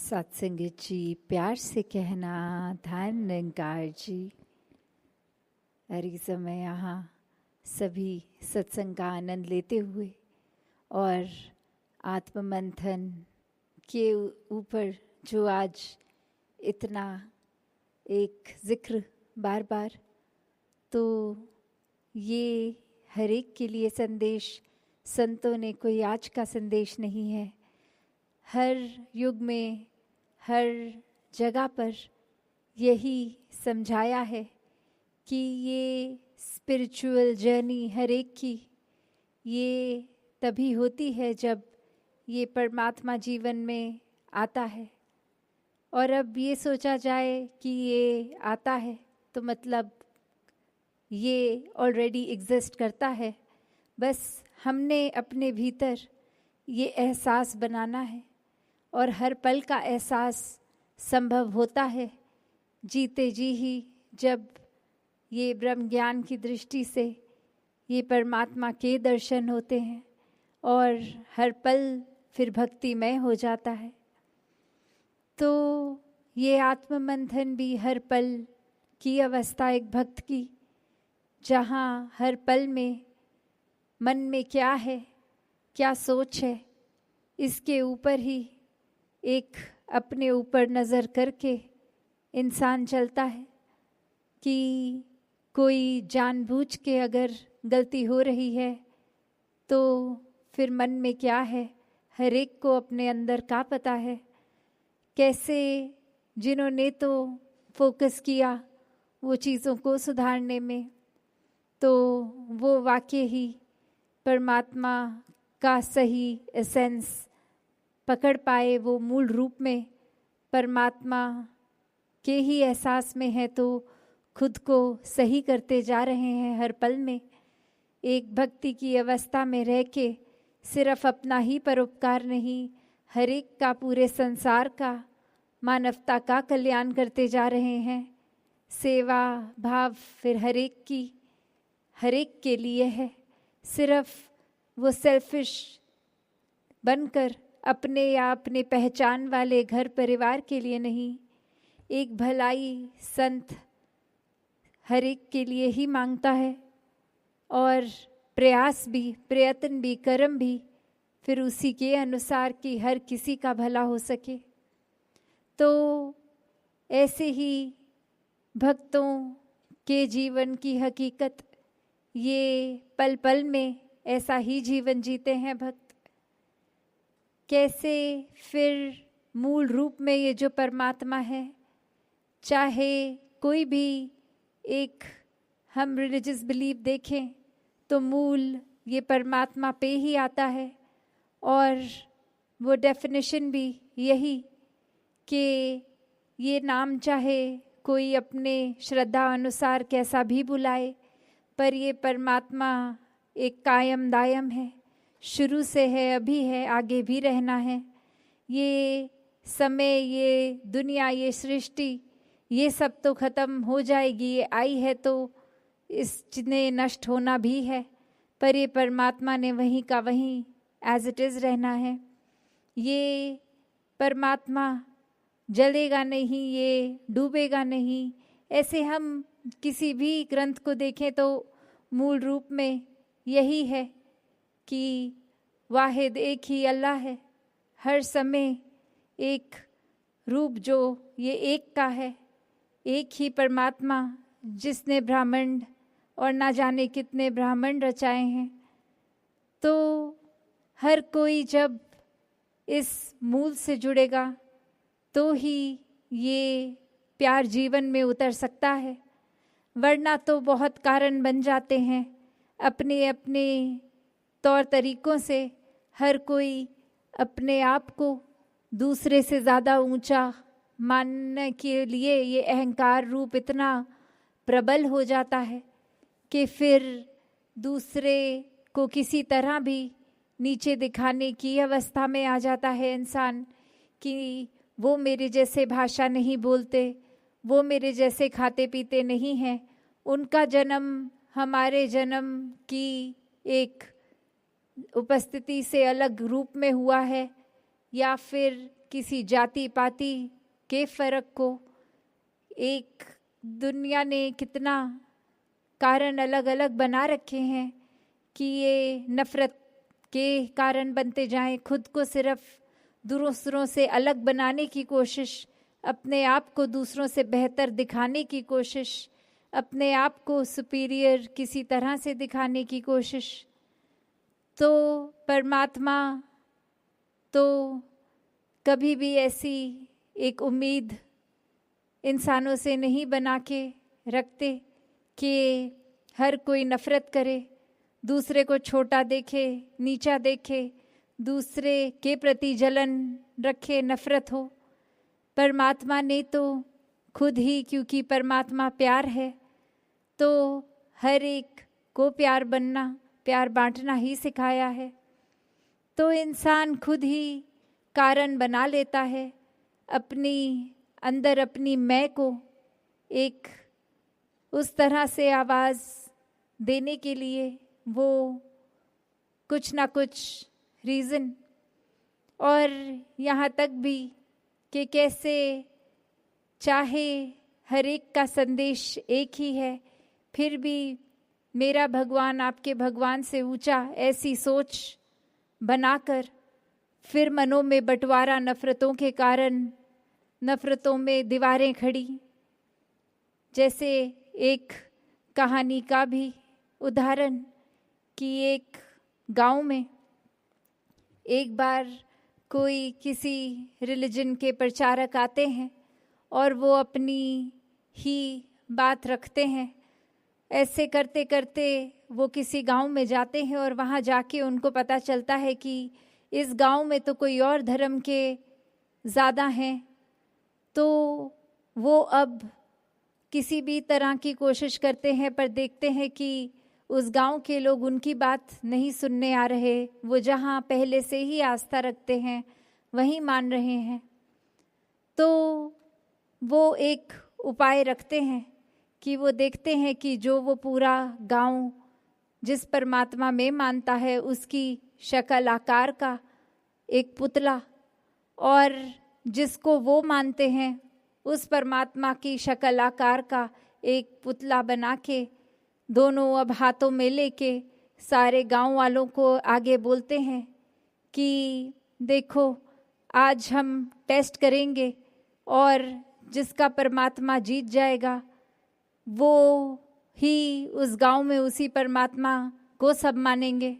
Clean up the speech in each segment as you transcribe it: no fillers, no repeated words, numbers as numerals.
सत्संगत जी, प्यार से कहना ध्यान निरंकार जी। हरी समय यहाँ सभी सत्संग का आनंद लेते हुए और आत्म मंथन के ऊपर जो आज इतना एक जिक्र बार बार, तो ये हर एक के लिए संदेश संतों ने कोई आज का संदेश नहीं है। हर युग में हर जगह पर यही समझाया है कि ये स्पिरिचुअल जर्नी हर एक की ये तभी होती है जब ये परमात्मा जीवन में आता है। और अब ये सोचा जाए कि ये आता है तो मतलब ये ऑलरेडी एग्जिस्ट करता है, बस हमने अपने भीतर ये एहसास बनाना है। और हर पल का एहसास संभव होता है जीते जी ही, जब ये ब्रह्म ज्ञान की दृष्टि से ये परमात्मा के दर्शन होते हैं और हर पल फिर भक्तिमय हो जाता है। तो ये आत्म मंथन भी हर पल की अवस्था एक भक्त की, जहाँ हर पल में मन में क्या है, क्या सोच है, इसके ऊपर ही एक अपने ऊपर नज़र करके इंसान चलता है कि कोई जानबूझ के अगर गलती हो रही है तो फिर मन में क्या है, हर एक को अपने अंदर का पता है। कैसे जिन्होंने तो फोकस किया वो चीज़ों को सुधारने में, तो वो वाकई ही परमात्मा का सही एसेंस पकड़ पाए, वो मूल रूप में परमात्मा के ही एहसास में है, तो खुद को सही करते जा रहे हैं हर पल में। एक भक्ति की अवस्था में रह के सिर्फ अपना ही परोपकार नहीं, हर एक का, पूरे संसार का, मानवता का कल्याण करते जा रहे हैं। सेवा भाव फिर हर एक की, हर एक के लिए है। सिर्फ वो सेल्फिश बनकर अपने या अपने पहचान वाले घर परिवार के लिए नहीं, एक भलाई संत हर एक के लिए ही मांगता है। और प्रयास भी, प्रयत्न भी, कर्म भी फिर उसी के अनुसार कि हर किसी का भला हो सके। तो ऐसे ही भक्तों के जीवन की हकीकत, ये पल पल में ऐसा ही जीवन जीते हैं भक्त। कैसे फिर मूल रूप में ये जो परमात्मा है, चाहे कोई भी एक हम रिलीजियस बिलीफ देखें तो मूल ये परमात्मा पे ही आता है। और वो डेफिनेशन भी यही कि ये नाम चाहे कोई अपने श्रद्धा अनुसार कैसा भी बुलाए, पर ये परमात्मा एक कायम दायम है, शुरू से है, अभी है, आगे भी रहना है। ये समय, ये दुनिया, ये सृष्टि, ये सब तो ख़त्म हो जाएगी, ये आई है तो इसने नष्ट होना भी है, पर ये परमात्मा ने वहीं का वहीं एज इट इज़ रहना है। ये परमात्मा जलेगा नहीं, ये डूबेगा नहीं। ऐसे हम किसी भी ग्रंथ को देखें तो मूल रूप में यही है कि वाहिद एक ही अल्लाह है, हर समय एक रूप जो ये एक का है, एक ही परमात्मा जिसने ब्रह्मांड और ना जाने कितने ब्रह्मांड रचाए हैं। तो हर कोई जब इस मूल से जुड़ेगा तो ही ये प्यार जीवन में उतर सकता है, वरना तो बहुत कारण बन जाते हैं अपने अपने तौर तरीकों से। हर कोई अपने आप को दूसरे से ज़्यादा ऊंचा मानने के लिए ये अहंकार रूप इतना प्रबल हो जाता है कि फिर दूसरे को किसी तरह भी नीचे दिखाने की अवस्था में आ जाता है इंसान, कि वो मेरे जैसे भाषा नहीं बोलते, वो मेरे जैसे खाते पीते नहीं हैं, उनका जन्म हमारे जन्म की एक उपस्थिति से अलग रूप में हुआ है, या फिर किसी जाति पाति के फर्क को। एक दुनिया ने कितना कारण अलग अलग बना रखे हैं कि ये नफ़रत के कारण बनते जाएं, खुद को सिर्फ दूसरों से अलग बनाने की कोशिश, अपने आप को दूसरों से बेहतर दिखाने की कोशिश, अपने आप को सुपीरियर किसी तरह से दिखाने की कोशिश। तो परमात्मा तो कभी भी ऐसी एक उम्मीद इंसानों से नहीं बना के रखते कि हर कोई नफ़रत करे, दूसरे को छोटा देखे, नीचा देखे, दूसरे के प्रति जलन रखे, नफ़रत हो। परमात्मा ने तो खुद ही, क्योंकि परमात्मा प्यार है, तो हर एक को प्यार बनना, प्यार बांटना ही सिखाया है। तो इंसान खुद ही कारण बना लेता है अपनी अंदर अपनी मैं को एक उस तरह से आवाज़ देने के लिए, वो कुछ ना कुछ रीज़न, और यहाँ तक भी कि कैसे चाहे हर एक का संदेश एक ही है, फिर भी मेरा भगवान आपके भगवान से ऊंचा, ऐसी सोच बनाकर फिर मनों में बंटवारा, नफ़रतों के कारण नफ़रतों में दीवारें खड़ी। जैसे एक कहानी का भी उदाहरण कि एक गांव में एक बार कोई किसी रिलीजन के प्रचारक आते हैं और वो अपनी ही बात रखते हैं। ऐसे करते करते वो किसी गांव में जाते हैं और वहाँ जाके उनको पता चलता है कि इस गांव में तो कोई और धर्म के ज़्यादा हैं। तो वो अब किसी भी तरह की कोशिश करते हैं, पर देखते हैं कि उस गांव के लोग उनकी बात नहीं सुनने आ रहे। वो जहाँ पहले से ही आस्था रखते हैं वहीं मान रहे हैं। तो वो एक उपाय रखते हैं कि वो देखते हैं कि जो वो पूरा गांव जिस परमात्मा में मानता है उसकी शक्ल आकार का एक पुतला, और जिसको वो मानते हैं उस परमात्मा की शक्ल आकार का एक पुतला बना के दोनों अब हाथों में लेके सारे गांव वालों को आगे बोलते हैं कि देखो आज हम टेस्ट करेंगे और जिसका परमात्मा जीत जाएगा वो ही उस गांव में उसी परमात्मा को सब मानेंगे।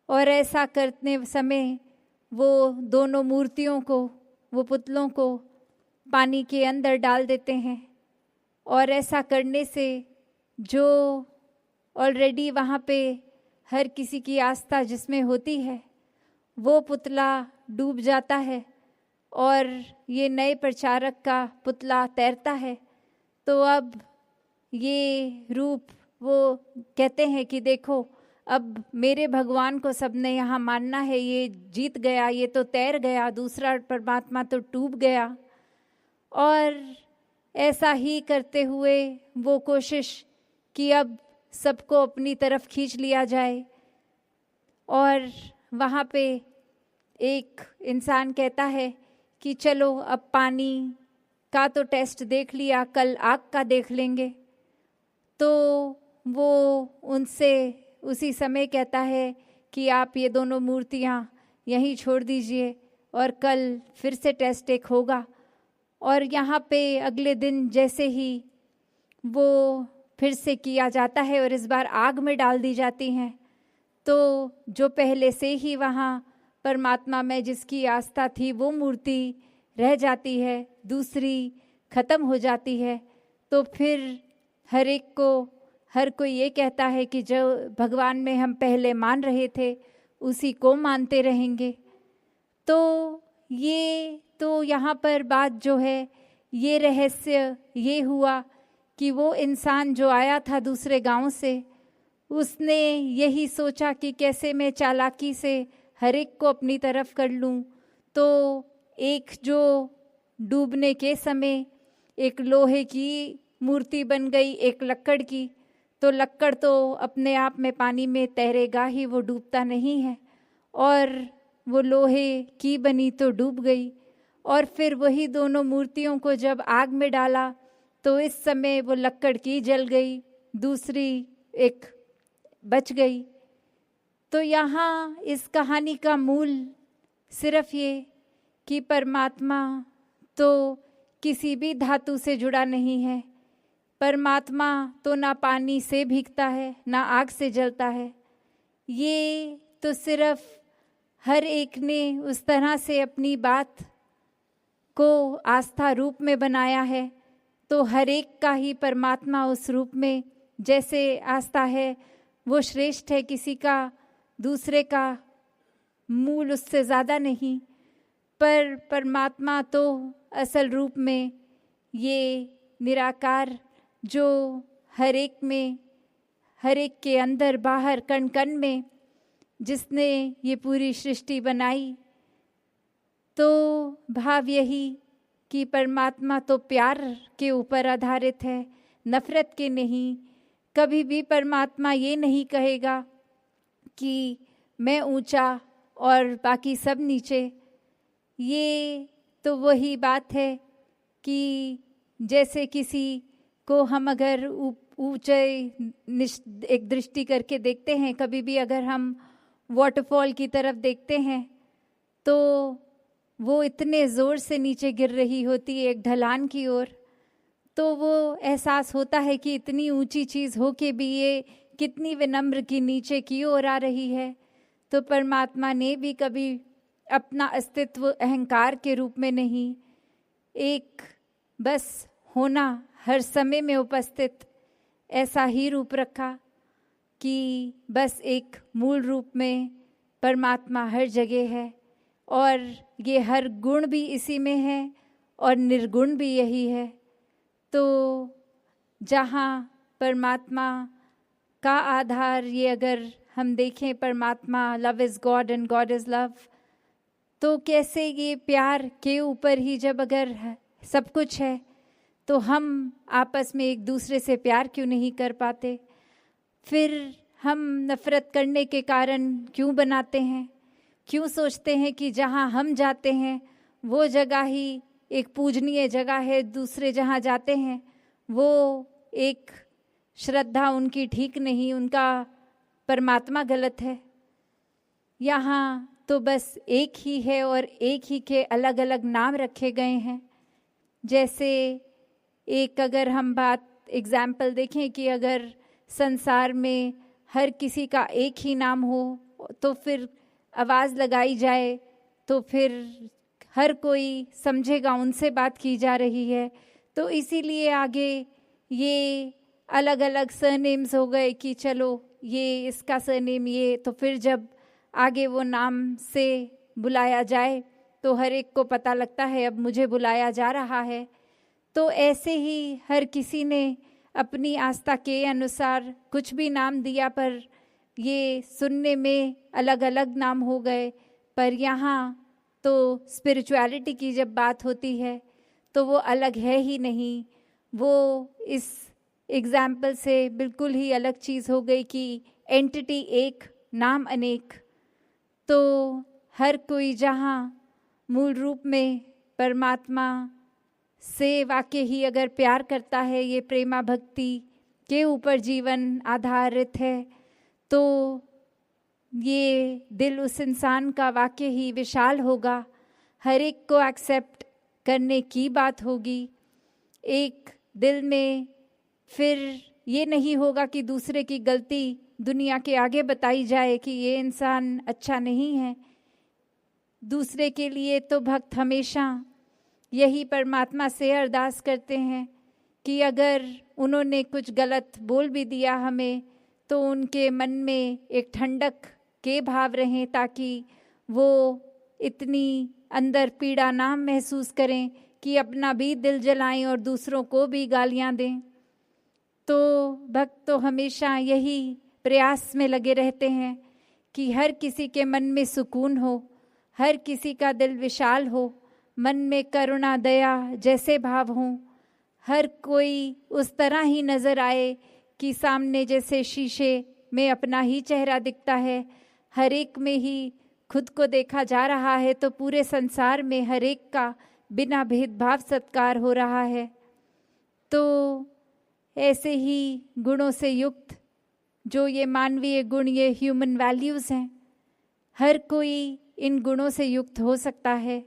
और ऐसा करने समय वो दोनों मूर्तियों को, वो पुतलों को पानी के अंदर डाल देते हैं, और ऐसा करने से जो ऑलरेडी वहाँ पे हर किसी की आस्था जिसमें होती है वो पुतला डूब जाता है और ये नए प्रचारक का पुतला तैरता है। तो अब ये रूप वो कहते हैं कि देखो अब मेरे भगवान को सबने यहाँ मानना है, ये जीत गया, ये तो तैर गया, दूसरा परमात्मा तो डूब गया। और ऐसा ही करते हुए वो कोशिश कि अब सबको अपनी तरफ खींच लिया जाए। और वहाँ पे एक इंसान कहता है कि चलो अब पानी का तो टेस्ट देख लिया, कल आग का देख लेंगे। तो वो उनसे उसी समय कहता है कि आप ये दोनों मूर्तियाँ यहीं छोड़ दीजिए और कल फिर से टेस्ट एक होगा। और यहाँ पे अगले दिन जैसे ही वो फिर से किया जाता है और इस बार आग में डाल दी जाती हैं, तो जो पहले से ही वहाँ परमात्मा में जिसकी आस्था थी वो मूर्ति रह जाती है, दूसरी ख़त्म हो जाती है। तो फिर हर कोई ये कहता है कि जो भगवान में हम पहले मान रहे थे उसी को मानते रहेंगे। तो ये तो यहाँ पर बात जो है, ये रहस्य ये हुआ कि वो इंसान जो आया था दूसरे गांव से, उसने यही सोचा कि कैसे मैं चालाकी से हर एक को अपनी तरफ कर लूँ। तो एक जो डूबने के समय एक लोहे की मूर्ति बन गई, एक लक्कड़ की। तो लक्कड़ तो अपने आप में पानी में तैरेगा ही, वो डूबता नहीं है। और वो लोहे की बनी तो डूब गई, और फिर वही दोनों मूर्तियों को जब आग में डाला तो इस समय वो लक्कड़ की जल गई, दूसरी एक बच गई। तो यहाँ इस कहानी का मूल सिर्फ ये कि परमात्मा तो किसी भी धातु से जुड़ा नहीं है। परमात्मा तो ना पानी से भीगता है, ना आग से जलता है। ये तो सिर्फ हर एक ने उस तरह से अपनी बात को आस्था रूप में बनाया है, तो हर एक का ही परमात्मा उस रूप में जैसे आस्था है वो श्रेष्ठ है, किसी का दूसरे का मूल उससे ज़्यादा नहीं। पर परमात्मा तो असल रूप में ये निराकार जो हर एक में, हर एक के अंदर बाहर कण कण में जिसने ये पूरी सृष्टि बनाई, तो भाव यही कि परमात्मा तो प्यार के ऊपर आधारित है, नफरत के नहीं। कभी भी परमात्मा ये नहीं कहेगा कि मैं ऊंचा और बाकी सब नीचे। ये तो वही बात है कि जैसे किसी को हम अगर ऊंचे एक दृष्टि करके देखते हैं, कभी भी अगर हम वाटरफॉल की तरफ देखते हैं तो वो इतने ज़ोर से नीचे गिर रही होती है एक ढलान की ओर, तो वो एहसास होता है कि इतनी ऊंची चीज़ हो के भी ये कितनी विनम्र की नीचे की ओर आ रही है। तो परमात्मा ने भी कभी अपना अस्तित्व अहंकार के रूप में नहीं, एक बस होना, हर समय में उपस्थित, ऐसा ही रूप रखा कि बस एक मूल रूप में परमात्मा हर जगह है, और ये हर गुण भी इसी में है और निर्गुण भी यही है। तो जहाँ परमात्मा का आधार ये अगर हम देखें, परमात्मा love is God and God is love, तो कैसे ये प्यार के ऊपर ही जब अगर सब कुछ है तो हम आपस में एक दूसरे से प्यार क्यों नहीं कर पाते? फिर हम नफ़रत करने के कारण क्यों बनाते हैं? क्यों सोचते हैं कि जहाँ हम जाते हैं वो जगह ही एक पूजनीय जगह है, दूसरे जहाँ जाते हैं वो एक श्रद्धा उनकी ठीक नहीं, उनका परमात्मा गलत है। यहाँ तो बस एक ही है और एक ही के अलग अलग नाम रखे गए हैं। जैसे एक अगर हम बात एग्जाम्पल देखें कि अगर संसार में हर किसी का एक ही नाम हो तो फिर आवाज़ लगाई जाए तो फिर हर कोई समझेगा उनसे बात की जा रही है। तो इसीलिए आगे ये अलग अलग सरनेम्स हो गए कि चलो ये इसका सरनेम ये, तो फिर जब आगे वो नाम से बुलाया जाए तो हर एक को पता लगता है अब मुझे बुलाया जा रहा है। तो ऐसे ही हर किसी ने अपनी आस्था के अनुसार कुछ भी नाम दिया, पर ये सुनने में अलग अलग नाम हो गए। पर यहाँ तो स्पिरिचुअलिटी की जब बात होती है तो वो अलग है ही नहीं, वो इस एग्जाम्पल से बिल्कुल ही अलग चीज़ हो गई कि एंटिटी एक, नाम अनेक। तो हर कोई जहाँ मूल रूप में परमात्मा से वाकई ही अगर प्यार करता है, ये प्रेमा भक्ति के ऊपर जीवन आधारित है, तो ये दिल उस इंसान का वाकई ही विशाल होगा, हर एक को एक्सेप्ट करने की बात होगी। एक दिल में फिर ये नहीं होगा कि दूसरे की गलती दुनिया के आगे बताई जाए कि ये इंसान अच्छा नहीं है। दूसरे के लिए तो भक्त हमेशा यही परमात्मा से अरदास करते हैं कि अगर उन्होंने कुछ गलत बोल भी दिया हमें तो उनके मन में एक ठंडक के भाव रहें, ताकि वो इतनी अंदर पीड़ा ना महसूस करें कि अपना भी दिल जलाएं और दूसरों को भी गालियां दें। तो भक्त तो हमेशा यही प्रयास में लगे रहते हैं कि हर किसी के मन में सुकून हो, हर किसी का दिल विशाल हो, मन में करुणा दया जैसे भाव हों, हर कोई उस तरह ही नज़र आए कि सामने जैसे शीशे में अपना ही चेहरा दिखता है, हर एक में ही खुद को देखा जा रहा है तो पूरे संसार में हर एक का बिना भेदभाव सत्कार हो रहा है। तो ऐसे ही गुणों से युक्त जो ये मानवीय गुण, ये ह्यूमन वैल्यूज़ हैं, हर कोई इन गुणों से युक्त हो सकता है।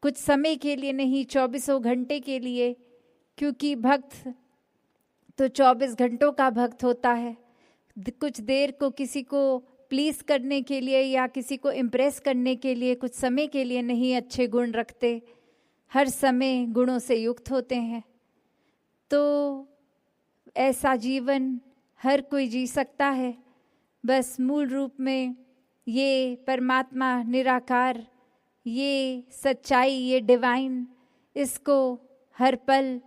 कुछ समय के लिए नहीं, 24 घंटे के लिए, क्योंकि भक्त तो 24 घंटों का भक्त होता है। कुछ देर को किसी को प्लीज़ करने के लिए या किसी को इम्प्रेस करने के लिए कुछ समय के लिए नहीं अच्छे गुण रखते, हर समय गुणों से युक्त होते हैं। तो ऐसा जीवन हर कोई जी सकता है। बस मूल रूप में ये परमात्मा निराकार, ये सच्चाई, ये डिवाइन, इसको हर पल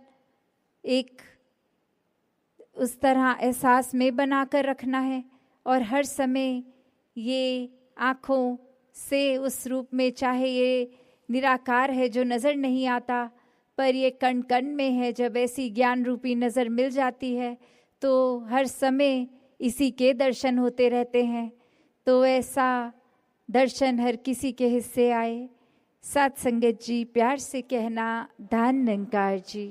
एक उस तरह एहसास में बनाकर रखना है और हर समय ये आँखों से उस रूप में, चाहे ये निराकार है जो नज़र नहीं आता, पर ये कण कण में है, जब ऐसी ज्ञान रूपी नज़र मिल जाती है तो हर समय इसी के दर्शन होते रहते हैं। तो ऐसा दर्शन हर किसी के हिस्से आए। साथ संगत जी, प्यार से कहना, धन निरंकार जी।